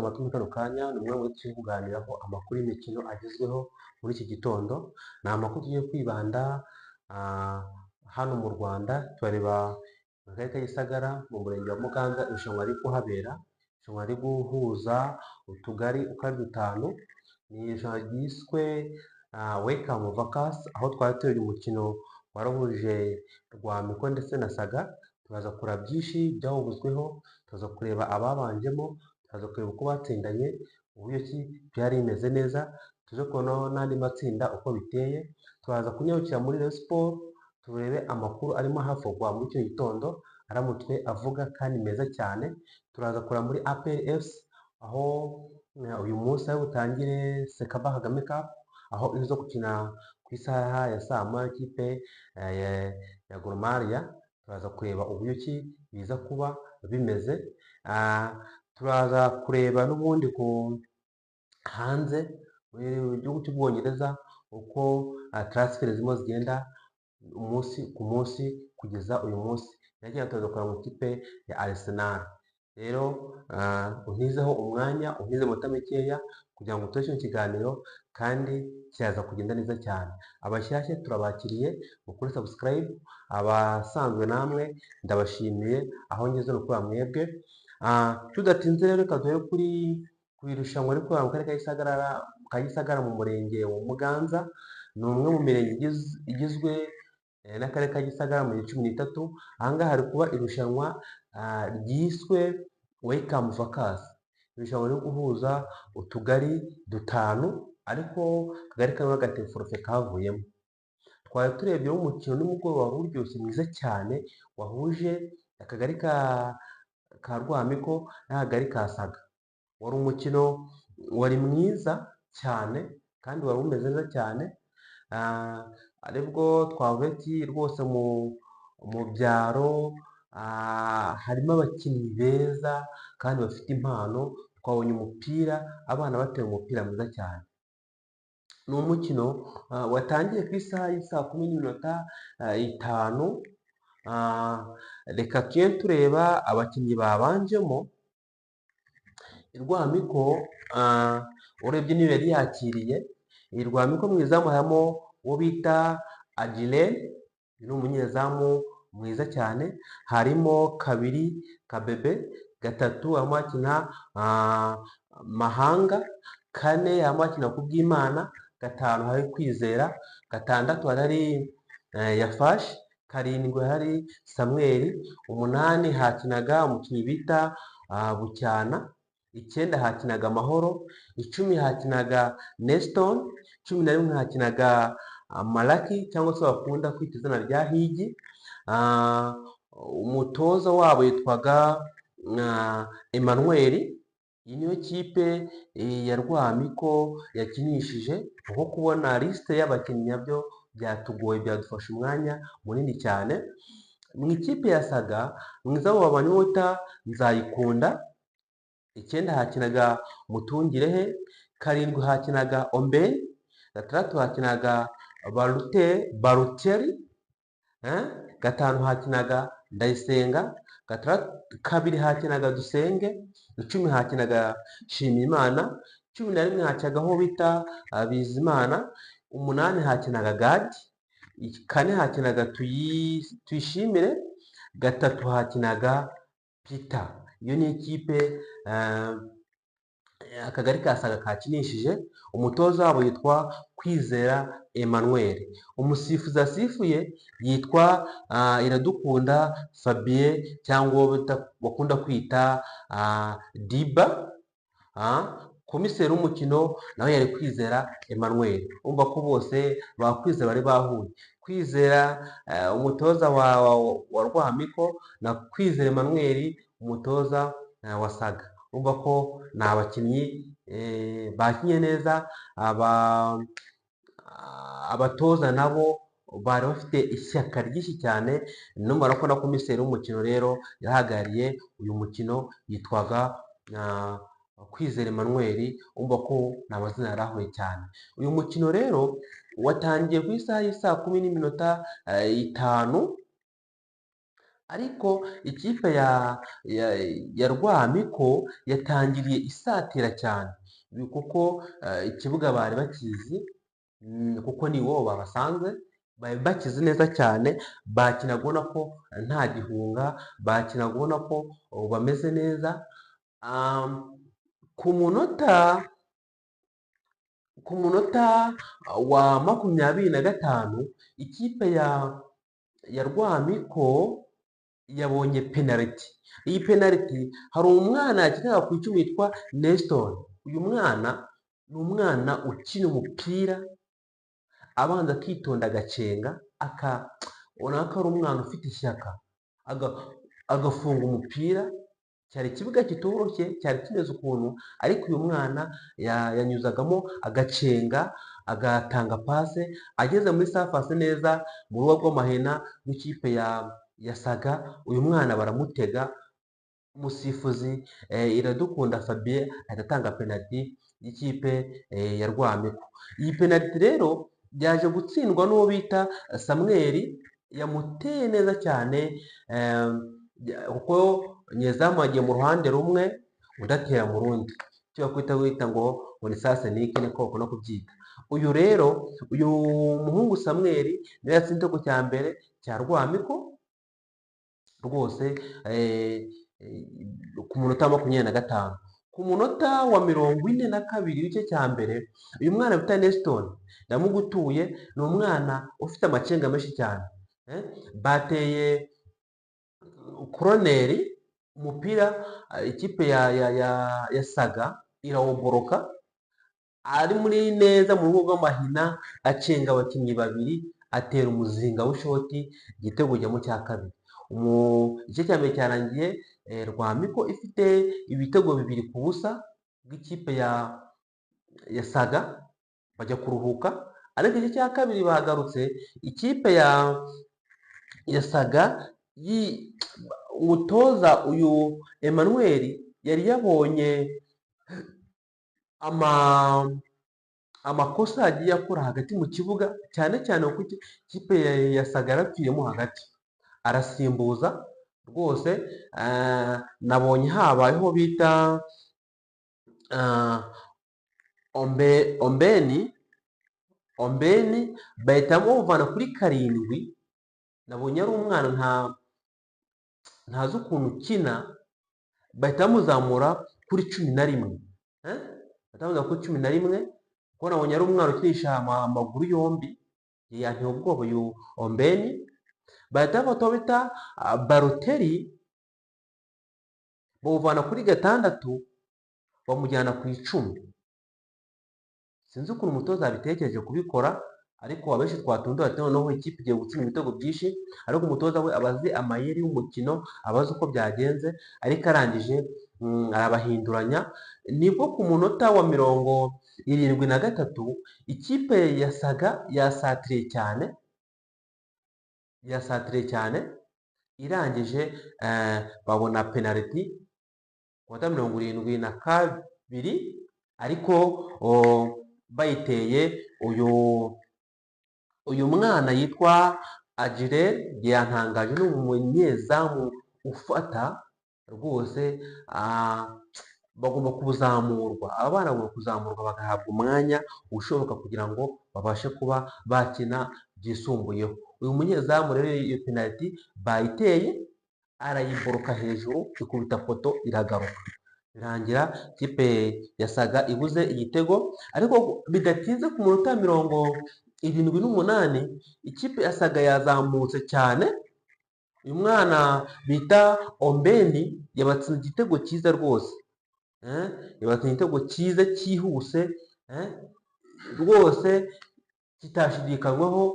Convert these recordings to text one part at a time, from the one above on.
amatwi muri kano kanya ni umwe muri turi kuganiraho amakuru y'imikino agezweho muri iki gitondo. Ni amakuru tugiye kwibanda hano mu Rwanda, turareba mu karere ka Gisagara mu murenge wa Muganza irushanwa riri kuhabera, irushanwa riri guhuza utugari uko ari dutanu. Ni irushanwa ryiswe Welcome Vacance, aho twari turi umukino warahuje Rwamiko ndetse na Saga. Turaza kureba byinshi byawuvuzweho, turaza kureba ababanjemo, turaza kureba uko batsindanye, uburyo ki byari bimeze neza, tuze kubonaho n'andi matsinda uko biteye. Turaza kunyarukira muri Rayon Sports, turebe amakuru arimo havugwa muri icyo gitondo aramutwe avuga kandi meza cyane. Turaza kureba muri APR FC, aho uyu munsi ari butangire Sekaba Kagame Cup, aho izo gukina ku isaha ya saa moya ikipe ya Gor Mahia. Turaza kureba uburyo ki biza kuba bimeze. Turaza kureba n'ubundi ku hanze mu gihugu cy'Ubwongereza uko transfer zimwe zigenda umunsi ku munsi kugeza uyu munsi. Yagiye turaza kureba mu ikipe ya Arsenal. Rero untizeho umwanya, untize amanota mikeya kugira ngo tureshe ikiganiro kandi kiraza kugenda neza cyane. Abashyashya turabakiriye mukore subscribe, abasanzwe namwe ndabashimiye aho ngeze no kuri mwebwe. Tudatinze rero reka duhere ku irushanwa riri kubera mu karere ka Gisagara mu murenge wa Muganza. Ni umwe mu mirenge igizwe n'akarere ka Gisagara mu 13. Ahangaha hari kuba irushanwa ryiswe Welcome Vacance, irushanwa ryo guhuza utugari dutanu, ariko akagari kamwe gateye forfe kavuyemo. Twari turebye umukino n'umugoroba uryoshye mwiza cyane wahuje akagari ka Rwamiko n'akagari ka Saga. Wari umukino wari mwiza cyane kandi wari umeze neza cyane, aribwo twavuga ati rwose mu byaro harimo abakinnyi beza kandi bafite impano. Twabonye umupira, abana bateye umupira mwiza cyane. Ni umukino watangiye ku isaha y'isaa 10:05. Reka tujye tureba abakinnyi babanjemo. Rwamiko urebye niyo yari yakiriye. Rwamiko mu izamu harimo uwo bita Agile, ni umunyezamu mwiza cyane. Harimo kabiri Kabebe, gatatu harimo hakina Mahanga, kane harimo hakina Kubwimana, gatanu hari Kwizera, gatandatu hari Yafashi, karindwi hari Samweli, umunani hakinaga umukinnyi bita Bucyana, 9 hakinaga Mahoro, 10 hakinaga Neston, 11 hakinaga Malaki cyangwa se bakunda kwita izina rya Higi. Umutoza wabo yitwaga Emmanuel. Iyi niyo kipe ya Rwamiko yakinishije. Nko kubona liste y'abakinnyi nabyo byatugoye, byadufasha umwanya munini cyane. Mu ikipe ya Saga mwiza wabanye wita Nzayikunda, 9 hakinaga Mutungirehe, 7 hakinaga Ombe, 6 hakinaga Baruteri, 5 hakinaga Ndayisenga, 2 hakinaga Dusenge, 10 hakinaga Shimimana, 11 hakinaga aho bita Bizimana, 8 hakinaga Gadi, 4 hakinaga Tuyishimire, 3 hakinaga Peter. Iyo ni ikipe akagari ka Saga kakinishije. Umutoza wabo yitwa Kwizera Emmanuel. Umusifuzi asifuye yitwa Iradukunda Fabien cyangwa bakunda kwita Diba. Komiseri w'umukino nawe yari Kwizera Emmanuel. Umva ko bose bakwizera bari bahuye. Kwizera umutoza wa Rwamiko na Kwizera Emmanuel umutoza wa Saga. Umva ko ni abakinnyi bakinye neza. Abatoza nabo bari bafite ishyaka ryinshi cyane. Numara ko na komiseri w'umukino rero yahagarariye uyu mukino yitwaga Kwizera Emmanuel. Umva ko ni amazina yarahuye cyane. Uyu mukino rero watangiye ku isaha y'isaa 10:05. ariko ikipe ya, ya Rwamiko yatangiriye isatira cyane kuko ikibuga bari bakizi, kuko ni iwabo babasanze, bari bakizi neza cyane, bakinaga ubona ko nta gihunga, bakinaga ubona ko bameze neza. Ku munota wa 25 ikipe ya Rwamiko yabonye penaliti. Iyi penaliti hari umwana yakinaga ku icumi witwa Nestor. Uyu mwana ni umwana ukina umupira abanza akitonda agacenga, ubona ko ari umwana ufite ishyaka, agafunga umupira. Cyari ikibuga kitoroshye, cyari kimeze ukuntu, ariko uyu mwana yanyuzagamo agacenga, agatanga pase, ageze muri safase neza mu rugo rw'amahina rw'ikipe ya Saga. Uyu mwana baramutega, umusifuzi Iradukunda Fabien ahita atanga penaliti y'ikipe ya Rwamiko. Iyi penaliti rero byaje gutsindwa n'uwo bita Samuel, yamuteye neza cyane, kuko nyezamu agiye mu ruhande rumwe, undi atera mu rundi, icyo bakwita wita ngo ni sase niki, niko bakunda kubyita. Uyu rero, uyu muhungu Samuel niwe yatsinze igitego cya mbere cya Rwamiko rwose, ku munota wa 25. Ku munota wa 42 w'igice cya mbere, uyu mwana bita Nestor ndamugutuye, ni umwana ufite amacenga menshi cyane, bateye koroneri, umupira ikipe ya Saga irawuboroka, ari muri neza mu rugo rw'amahina, acenga abakinnyi babiri, atera umuzinga w'ishoti, igitego ujyamo cya kabiri. Igice cya mbere cyarangiye Rwamiko ifite ibitego 2-0 bw'ikipe ya Saga, bajya kuruhuka. Ariko igice cya kabiri bagarutse, ikipe ya Saga, umutoza uyu Emmanuel yari yabonye amakosa yagiye akora hagati mu kibuga, cyane cyane kuko ikipe ya Saga yarapfiremo hagati, arasimbuza rwose. Nabonye habayeho bita Ombeni, bahitamo bamuvana kuri 7. Nabonye ari umwana ntazi ukuntu ukina, bahita bamuzamura kuri 11, kuko nabonye ari umwana ukinisha amaguru yombi, yanteye ubwoba uyu Ombeni. Bahita bafata bita Baroteri, bamuvana kuri 6 bamujyana ku 10. Sinzi ukuntu umutoza yabitekereje kubikora, ariko abenshi twatunze bati noneho ikipe igiye gutsinda ibitego byinshi, ariko umutoza we abazi amayeri y'umukino, abazi uko byagenze, ariko arangije arabahinduranya. Nibwo ku munota wa 73 ikipe ya Saga yasatiriye cyane, irangije babona penaliti ku munota 72, ariko bayiteye uyu mwana yitwa Agire. Yantangaje, ni umunyezamu ufata rwose, bagomba kuzamurwa, abana bagomba kuzamurwa bagahabwa umwanya ushoboka kugira ngo babashe kuba bakina byisumbuyeho. Uyu munyezamu rero iyo penaliti bayiteye, arayiboroka hejuru, ikubita poto, iragaruka, birangira ikipe ya Saga ibuze igitego. Ariko bidatinze ku munota 78 ikipe ya Saga yazamutse cyane. Uyu mwana bita Ombeni yabatsinze igitego cyiza rwose, yabatsinze igitego cyiza cyihuse rwose, kitashidikanywaho.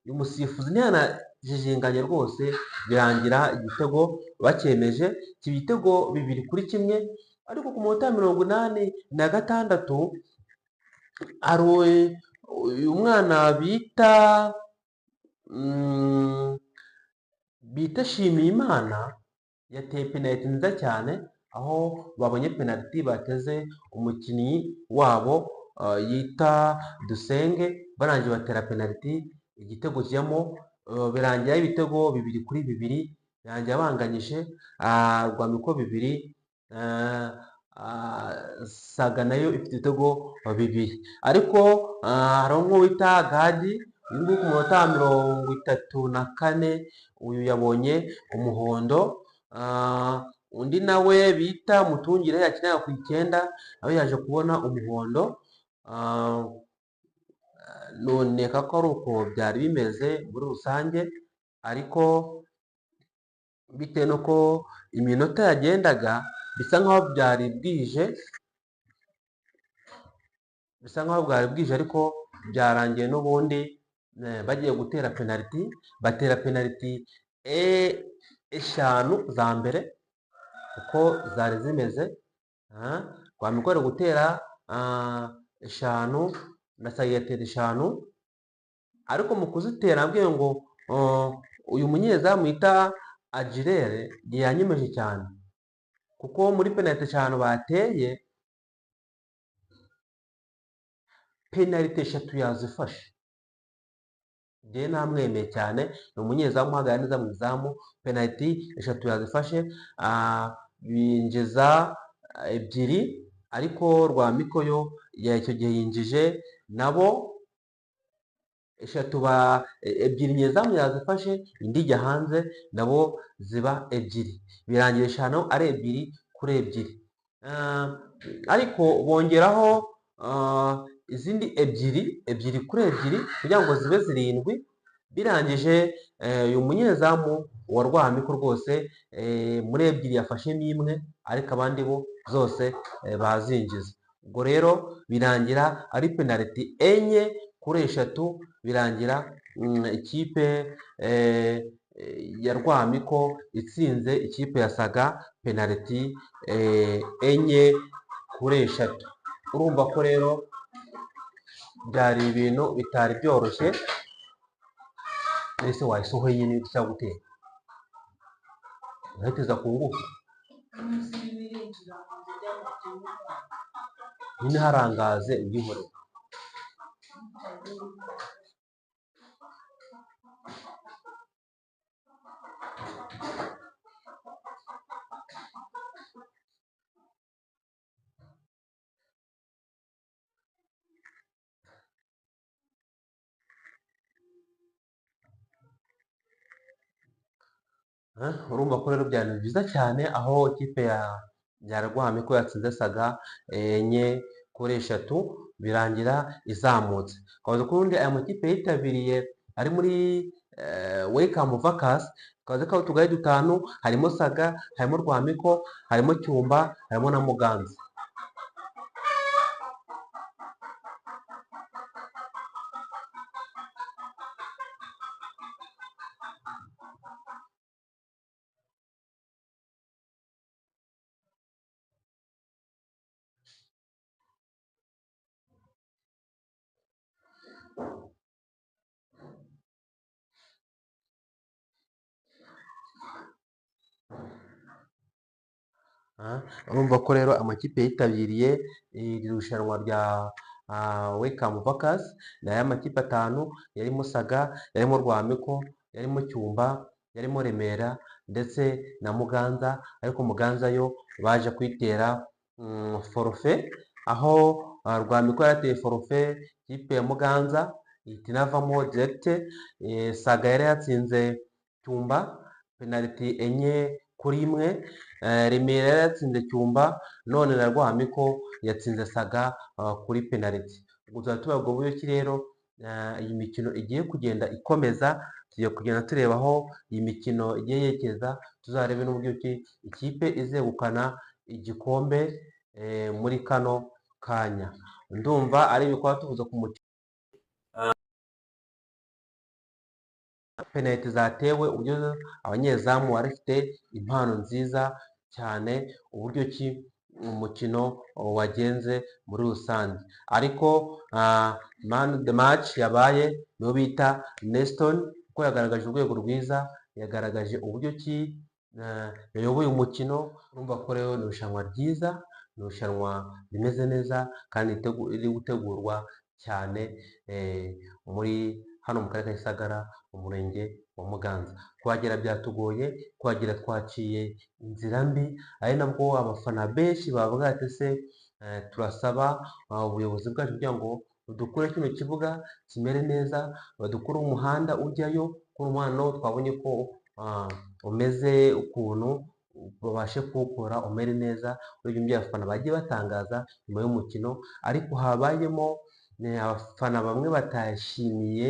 Uyu musifuzi ntiyanajijinganye rwose, birangira igitego bacyemeje, ibitego 2-1. Ariko ku munota 86 hari uyu mwana bita Shimiyimana, yateye penaliti nziza cyane, aho babonye penaliti bateze umukinnyi wabo yita Dusenge, barangije batera penaliti igitego kijyamo, birangira ibitego 2-2, birangira banganyije, Rwamiko 2, Saga nayo ifite ibitego 2, ariko hari umwe wita Gadi, uyu nguyu ku munota wa 34 uyu yabonye umuhondo, undi nawe bita Mutungire yakiniraga ku 9 nawe yaje kubona umuhondo. None ko ari uko byari bimeze muri rusange, ariko bitewe nuko iminota yagendaga bisa nkaho byari bwije, ariko byarangiye n'ubundi bagiye gutera penaliti, batera penaliti 5 za mbere uko zari zimeze. Rwamiko ari gutera 5 na Saga yatera 5, ariko mu kuzitera abwiye ngo uyu munyezamu yita Agirere yanyemeje cyane, kuko muri penaliti 5 bateye, penaliti 3 yazifashe. Njye namwemeye cyane, ni umunyezamu uhagarara neza mu izamu, penaliti 3 yazifashe, binjiza 2, ariko Rwamiko yo icyo gihe yinjije nabo 3, 2 nyezamu yazifashe, indi ijya hanze, nabo ziba 2, birangira 5 ari 2-2, ariko bongeraho izindi 2 kuri 2 kugira ngo zibe 7, birangije uyu munyezamu wa Rwamiko rwose muri 2 yafashemo 1, ariko abandi bo zose bazinjiza. Ubwo rero birangira ari penaliti 4-3, birangira ikipe ya Rwamiko itsinze ikipe ya Saga penaliti 4-3. Urumva ko rero byari ibintu bitari byoroshye. Ese wayisohoye nyine cyangwa gutera urahiteza ku ngufu, nyine harangaze iby'inkorera. Urumva ko rero byari byiza cyane, aho ikipe ya Rwamiko yatsinze Saga 4-3, birangira izamutse. Kabaze ko ubundi aya makipe yitabiriye ari muri Welcome Vacance, kabaze ko utugari 5 harimo Saga, harimo Rwamiko, harimo Cyumba, harimo na Muganza. Urumva ko rero amakipe yitabiriye iri rushanwa rya Welcome Vacance ni aya makipe 5, yarimo Saga, yarimo Rwamiko, yarimo Cyumba, yarimo Remera ndetse na Muganza, ariko Muganza yo baje kwitera forfait, aho Rwamiko yateye forfait ikipe ya Muganza ihita inavamo direct. Saga yari yatsinze Cyumba penaliti 4-1, Remera yari yatsinze Cyumba, none na Rwamiko yatsinze Saga kuri penaliti. Ubwo tuzaba uburyo ki rero iyi mikino igiye kugenda ikomeza, tugiye kugenda tureba aho iyi mikino igiye yerekeza, tuzarebe n'uburyo ki ikipe izegukana igikombe muri kano kanya. Ndumva ari ibikora tuvuze ku mukino penaliti zatewe, uburyo abanyezamu bari bafite impano nziza cyane, uburyo ki umukino wagenze muri rusange. Ariko man the match yabaye niyo bita Neston, kuko yagaragaje urwego rwiza, yagaragaje uburyo ki yayoboye umukino. Urumva ko rero ni irushanwa ryiza, ni irushanwa rimeze neza kandi riri gutegurwa cyane muri hano mu karere ka Gisagara mu murenge wa Muganza. Kuhagera byatugoye, kuhagera twaciye inzira mbi, ari nabwo abafana benshi bavuga ati se turasaba ubuyobozi bwacu kugira ngo budukure kino kibuga kimere neza, badukure umuhanda ujyayo, kuko umuhanda twabonye ko umeze ukuntu, babashe kuwukora umere neza. Ibyo ngibyo abafana bagiye batangaza nyuma y'umukino, ariko habayemo abafana bamwe batashimiye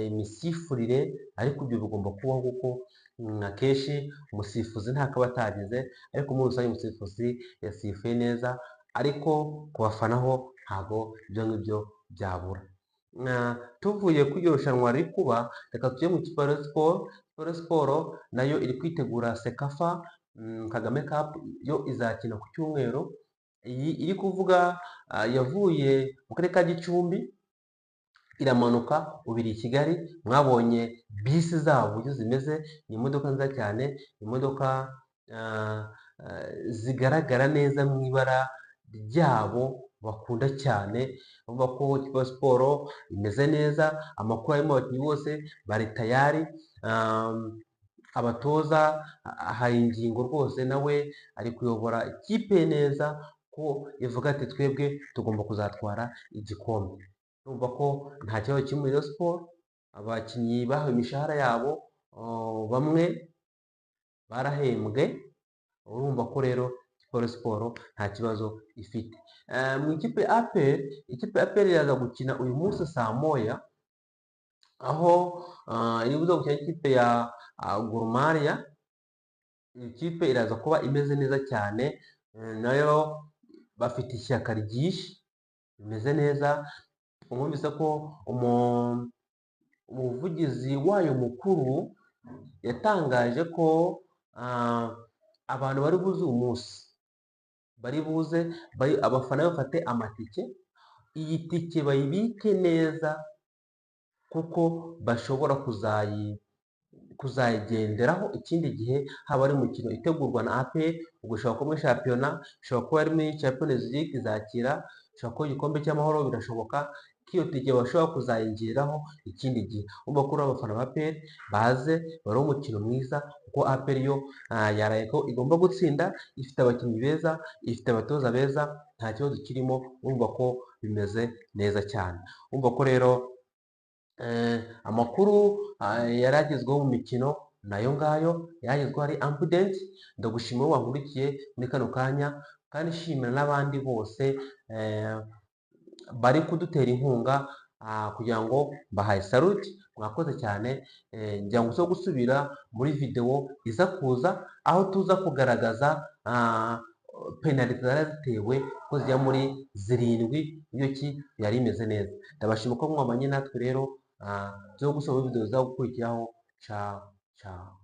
imisifurire, ariko ibyo bigomba kubaho kuko akenshi umusifuzi ntakaba atagize, ariko muri rusange umusifuzi yasifuye neza, ariko ku bafana ho ntabwo ibyo ngibyo byabura. Tuvuye kuri iryo rushanwa riri kuba, reka tujye mu ikipe ya Rayon Sports. Rayon Sports nayo iri kwitegura Sekafa Kagame Cup, yo izakina ku cyumweru. Iyi iri kuvuga yavuye mu karere ka Gicumbi iramanuka ubu iri i Kigali. Mwabonye bisi zabo uburyo zimeze, ni imodoka nziza cyane, imodoka zigaragara neza mu ibara ryabo bakunda cyane. Urumva ko ikipe ya siporo imeze neza, amakuru arimo abakinnyi bose bari tayari. Abatoza hari ingingo rwose nawe ari kuyobora ikipe neza, ko ivuga ati twebwe tugomba kuzatwara igikombe. Urumva ko nta kibazo kiri muri Rayon Sports, abakinnyi bahawe imishahara yabo, bamwe barahembwe. Urumva ko rero siporo nta kibazo ifite. Mu ikipe ya APR, ikipe ya APR iraza gukina uyu munsi saa moya, aho iri buze gukina ikipe ya Gor Mahia. Ikipe iraza kuba imeze neza cyane, nayo bafite ishyaka ryinshi, bimeze neza. Mwumvise ko umuvugizi wayo mukuru yatangaje ko abantu bari buze uyu munsi, bari buze abafana bafate amatike. Iyi tike bayibike neza, kuko bashobora kuzayigenderaho ikindi gihe, haba ari umukino itegurwa na APR. Ubwo ushobora kuba muri shampiyona, ushobora kuba ari muri Champions League izakira, ushobora kuba igikombe cy'amahoro, birashoboka ko iyo tike bashobora kuzayigeraho ikindi gihe. Urumva ko abafana ba APR baze bariho umukino mwiza, kuko APR yo yaraye ko igomba gutsinda, ifite abakinnyi beza, ifite abatoza beza, nta kibazo kirimo. Urumva ko bimeze neza cyane. Urumva ko rero amakuru yari agezweho mu mikino nayo ngayo yagezweho ari Ambudent. Ndagushimira wowe wankurikiye muri kano kanya, kandi nshimira n'abandi bose bari kudutera inkunga kugira ngo mbahaye saluti. Mwakoze cyane. Ngira ngo uso gusubira muri video iza kuza, aho tuza kugaragaza penaliti zari zitewe ko zijya muri 7, iyo ki yari imeze neza. Ndabashima ko mwamanye natwe rero, zo gusoma video za gukurikiraho. Ciao ciao.